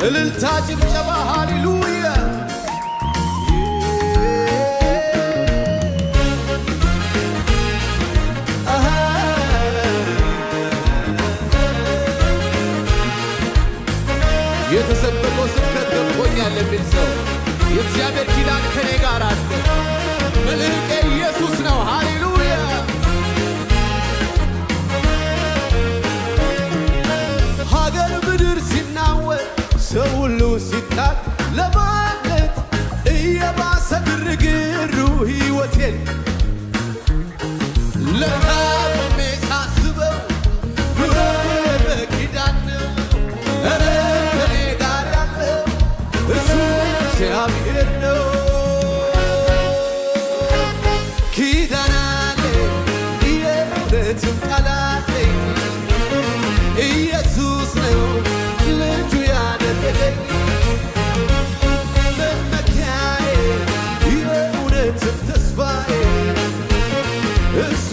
እልልታ ጭብጨባ ሃሌሉያ የተሰበከው ስብከት ገብቶኛል የሚል ሰው የእግዚአብሔር ኪዳን ከኔ ጋር አለ። መልሕቄ ኢየሱስ ነው። ሃሌሉያ ሀገር ምድር ሲናወጥ ሰው ሁሉ ሲጣል ለማለት እየባሰ ግርግሩ ሕይወቴን ለታመሜ ሳስበው ኑሮ በኪዳን ነው። ኧረ ከኔ ጋር ያለው እሱ እግዚአብሔር ነው። ኪዳን አለኝ የእውነትም ቃል አለኝ ኢየሱስ ነው ልጁ ያደረገኝ መመኪያዬ የእውነትም ተስፋዬ እሱ